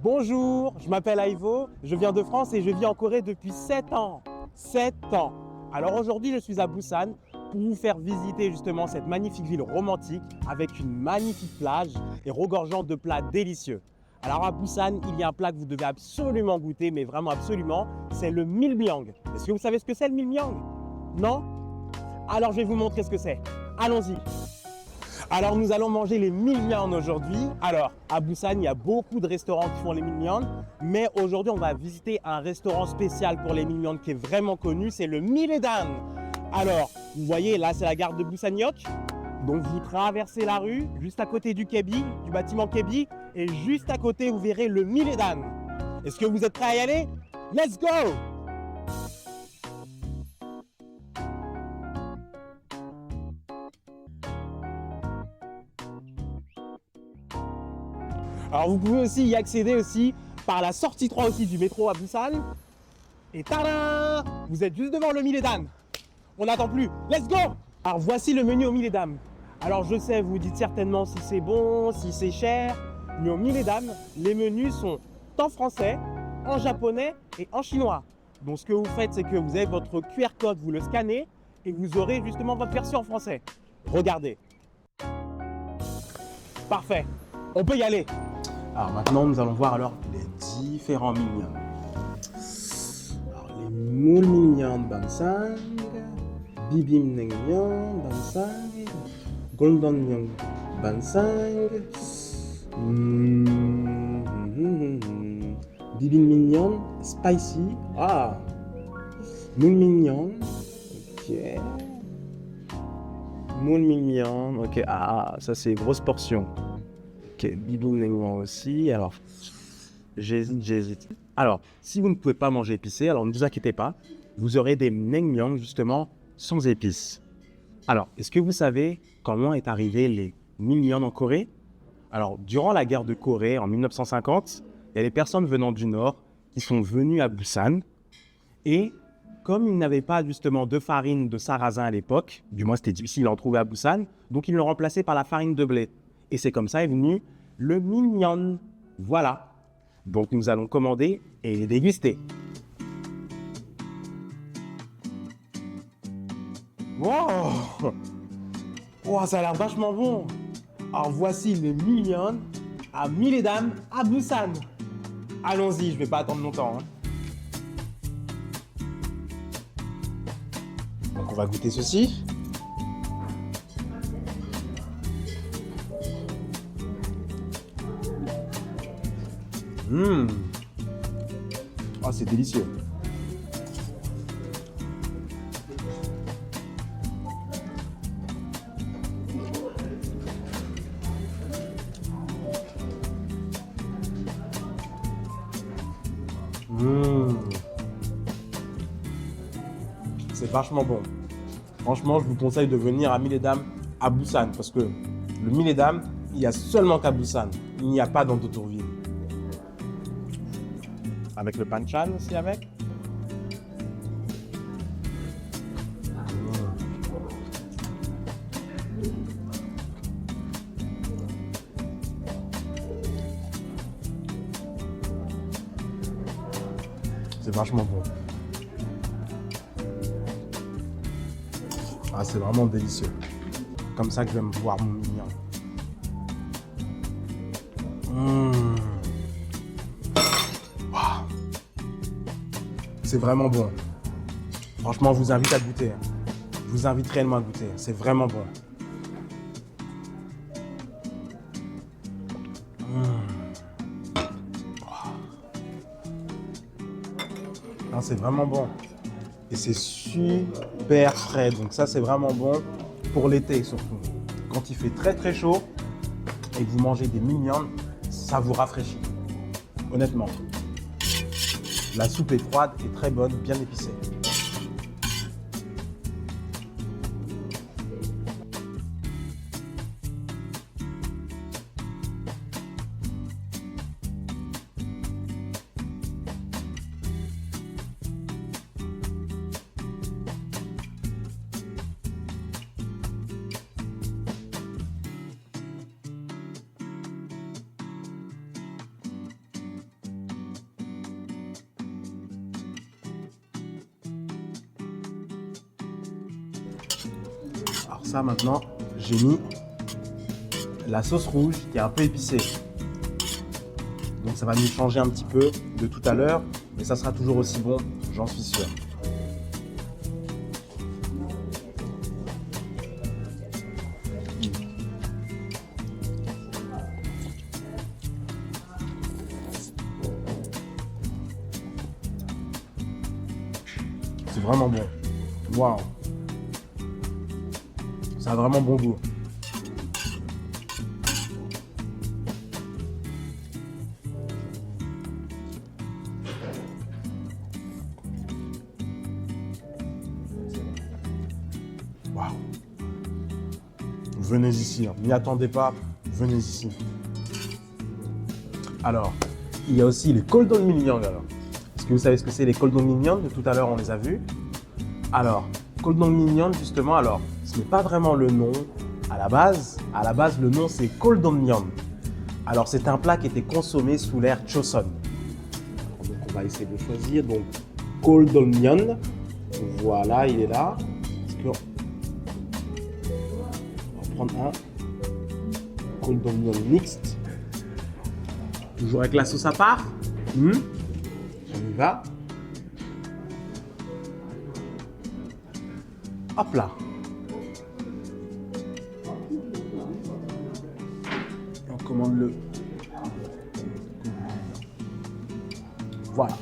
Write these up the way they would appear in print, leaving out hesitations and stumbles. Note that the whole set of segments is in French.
Bonjour, je m'appelle Aivo, je viens de France et je vis en Corée depuis 7 ans. 7 ans. Alors aujourd'hui, je suis à Busan pour vous faire visiter justement cette magnifique ville romantique avec une magnifique plage et regorgeant de plats délicieux. Alors à Busan, il y a un plat que vous devez absolument goûter, mais vraiment absolument, c'est le milmyeong. Est-ce que vous savez ce que c'est le milmyeong? Non? Alors je vais vous montrer ce que c'est. Allons-y. Alors nous allons manger les milmyeon aujourd'hui. Alors à Busan, il y a beaucoup de restaurants qui font les milmyeon, mais aujourd'hui on va visiter un restaurant spécial pour les milmyeon qui est vraiment connu, c'est le Miledan. Alors vous voyez là c'est la gare de Busan-yok. Donc vous traversez la rue juste à côté du Kebi, du bâtiment Kebi, et juste à côté vous verrez le Miledan. Est-ce que vous êtes prêts à y aller? Let's go! Alors vous pouvez aussi y accéder aussi par la sortie 3 aussi du métro à Busan. Et tada! Vous êtes juste devant le Miledan. On n'attend plus. Let's go! Alors voici le menu au Miledan. Alors je sais, vous vous dites certainement si c'est bon, si c'est cher. Mais au Miledan, les menus sont en français, en japonais et en chinois. Donc ce que vous faites, c'est que vous avez votre QR code, vous le scannez et vous aurez justement votre version en français. Regardez. Parfait. On peut y aller. Alors maintenant, nous allons voir alors les différents milmyeon. Alors les moule milmyeon bansang, bibimnaengmyeon bansang, goldenmyeon bansang, bibimnaengmyeon spicy, moule milmyeon, ok, moule milmyeon, ok, ça c'est grosse portion. Bibimnaengmyeon aussi. Alors, j'hésite. Alors, si vous ne pouvez pas manger épicé, alors ne vous inquiétez pas, vous aurez des naengmyeon justement sans épices. Alors, est-ce que vous savez comment est arrivé les milmyeon en Corée? Alors, durant la guerre de Corée en 1950, il y a des personnes venant du Nord qui sont venues à Busan et comme ils n'avaient pas justement de farine de sarrasin à l'époque, du moins c'était difficile d'en trouver à Busan, donc ils l'ont remplacé par la farine de blé. Et c'est comme ça est venu le milmyeon. Voilà. Donc nous allons commander et les déguster. Wow! Wow, ça a l'air vachement bon. Alors voici les milmyeon à Miledan à Busan. Allons-y, je ne vais pas attendre longtemps. Donc on va goûter ceci. C'est délicieux. C'est vachement bon. Franchement, je vous conseille de venir à Miledan à Busan parce que le Miledan, il n'y a seulement qu'à Busan. Il n'y a pas dans d'autres villes. Avec le panchan aussi avec. C'est vachement bon. C'est vraiment délicieux. Comme ça que je vais me voir mon mignon. C'est vraiment bon. Franchement, je vous invite à goûter. Je vous invite réellement à goûter. C'est vraiment bon. C'est vraiment bon. Et c'est super frais. Donc ça, c'est vraiment bon pour l'été surtout. Quand il fait très très chaud et que vous mangez des milmyeon, ça vous rafraîchit. Honnêtement. La soupe est froide et très bonne, bien épicée. Alors ça maintenant, j'ai mis la sauce rouge qui est un peu épicée. Donc ça va nous changer un petit peu de tout à l'heure, mais ça sera toujours aussi bon, j'en suis sûr. C'est vraiment bon. Waouh. Ça a vraiment bon goût. Waouh. Venez ici, hein. N'y attendez pas, venez ici. Alors, il y a aussi les Coldon Minyang alors. Est-ce que vous savez ce que c'est les Coldon Minyang? De tout à l'heure, on les a vus. Alors, Coldon Minyang, justement, alors, ce n'est pas vraiment le nom à la base. À la base, le nom, c'est Coldon Nyang. Alors, c'est un plat qui était consommé sous l'ère Joseon. Donc, on va essayer de choisir. Donc, Coldon Nyang. Voilà, il est là. On va prendre un Coldon Nyang mixte. Toujours avec la sauce à part. On y va. Hop là. On commande le. Voilà.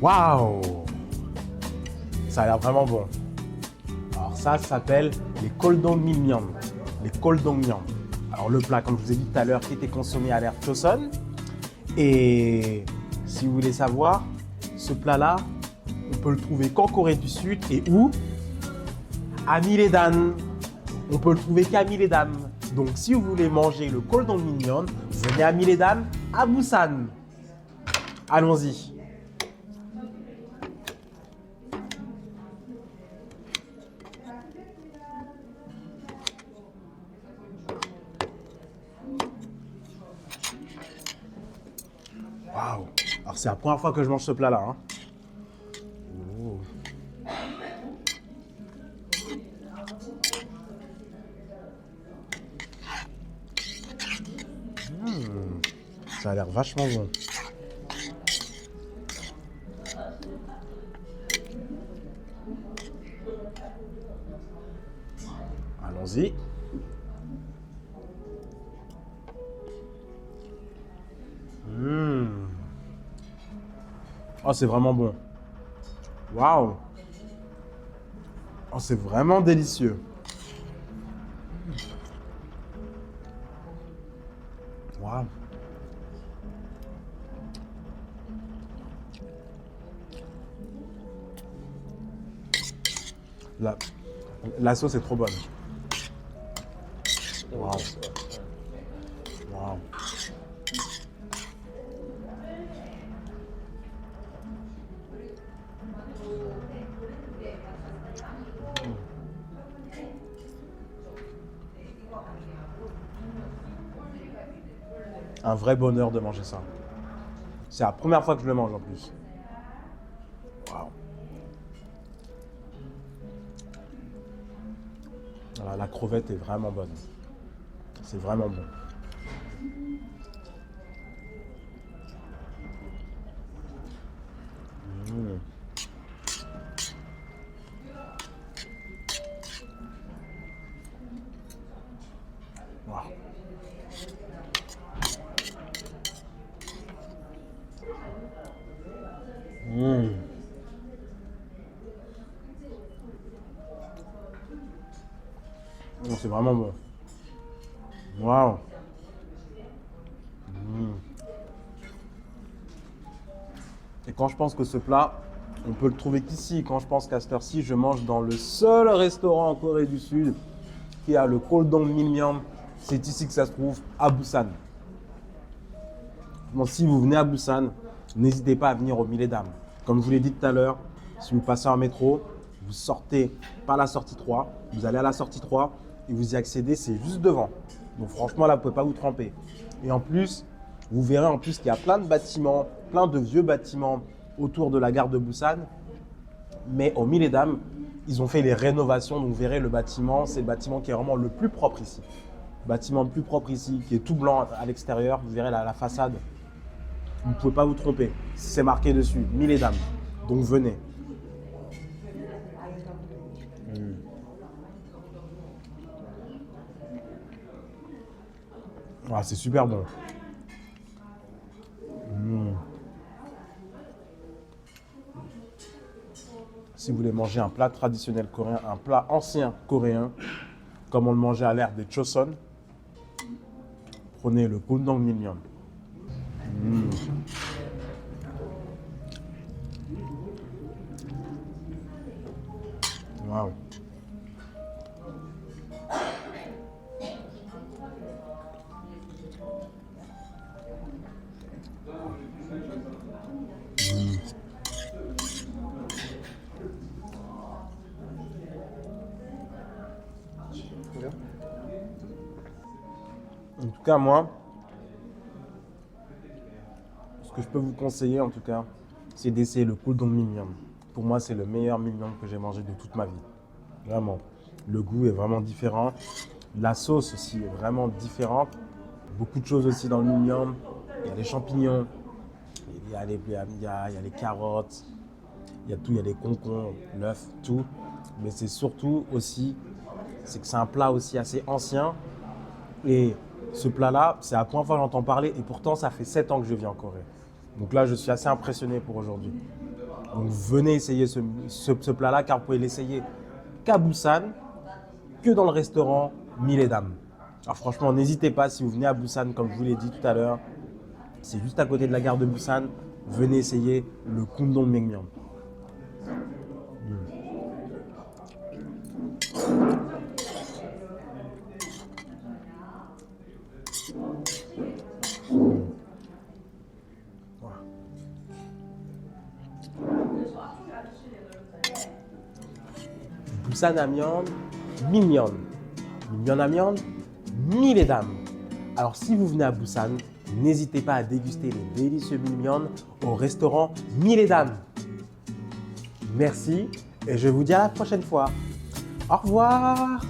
Waouh! Ça a l'air vraiment bon. Alors ça s'appelle les Coldon Minyang. Les Coldon Nyang. Alors le plat, comme je vous ai dit tout à l'heure, qui était consommé à l'ère Joseon. Et si vous voulez savoir, ce plat-là, on peut le trouver qu'en Corée du Sud et où? À Miledan. On peut le trouver qu'à Miledan. Donc si vous voulez manger le Coldon Minyang, venez à Miledan, à Busan. Allons-y. Waouh! Alors c'est la première fois que je mange ce plat-là. Hein. Oh. Ça a l'air vachement bon. Allons-y. Oh, c'est vraiment bon. Waouh! Oh, c'est vraiment délicieux. Waouh! La sauce est trop bonne. Waouh! Waouh! Un vrai bonheur de manger ça. C'est la première fois que je le mange en plus. Waouh. Voilà, la crevette est vraiment bonne. C'est vraiment bon. Waouh. C'est vraiment bon. Waouh. Et quand je pense que ce plat, on peut le trouver qu'ici, quand je pense qu'à cette heure-ci, je mange dans le seul restaurant en Corée du Sud qui a le Coldon Minyang, c'est ici que ça se trouve, à Busan. Donc si vous venez à Busan, n'hésitez pas à venir au Miledan. Comme je vous l'ai dit tout à l'heure, si vous passez en métro, vous sortez par la sortie 3, vous allez à la sortie 3 et vous y accédez, c'est juste devant. Donc franchement, là, vous ne pouvez pas vous tromper. Et en plus, vous verrez en plus qu'il y a plein de bâtiments, plein de vieux bâtiments autour de la gare de Busan. Mais au Mille et Dames, ils ont fait les rénovations. Donc vous verrez le bâtiment, c'est le bâtiment qui est vraiment le plus propre ici. Le bâtiment le plus propre ici, qui est tout blanc à l'extérieur. Vous verrez la façade. Vous ne pouvez pas vous tromper. C'est marqué dessus, Mille et Dames. Donc venez. Ah, c'est super bon. Si vous voulez manger un plat traditionnel coréen, un plat ancien coréen, comme on le mangeait à l'ère des Choson, prenez le Gundongmyeon. Waouh. En tout cas, moi, ce que je peux vous conseiller, en tout cas, c'est d'essayer le Gundongmyeon. Pour moi, c'est le meilleur mignon que j'ai mangé de toute ma vie. Vraiment. Le goût est vraiment différent. La sauce aussi est vraiment différente. Beaucoup de choses aussi dans le mignon. Il y a les champignons, il y a les carottes, il y a tout, il y a les concombres, l'œuf, tout. Mais c'est surtout aussi, c'est que c'est un plat aussi assez ancien. Et ce plat-là, c'est la première fois que j'entends parler. Et pourtant, ça fait 7 ans que je vis en Corée. Donc là, je suis assez impressionné pour aujourd'hui. Donc venez essayer ce plat-là, car vous pouvez l'essayer qu'à Busan, que dans le restaurant Mille et Dames. Alors franchement, n'hésitez pas, si vous venez à Busan, comme je vous l'ai dit tout à l'heure, c'est juste à côté de la gare de Busan, venez essayer le Gundongmyeon. Busan Namyeon, Mimyeon. Mimyeon Namyeon, Mille et Dames. Alors si vous venez à Busan, n'hésitez pas à déguster les délicieux Mimyeon au restaurant Mille et Dames. Merci et je vous dis à la prochaine fois. Au revoir.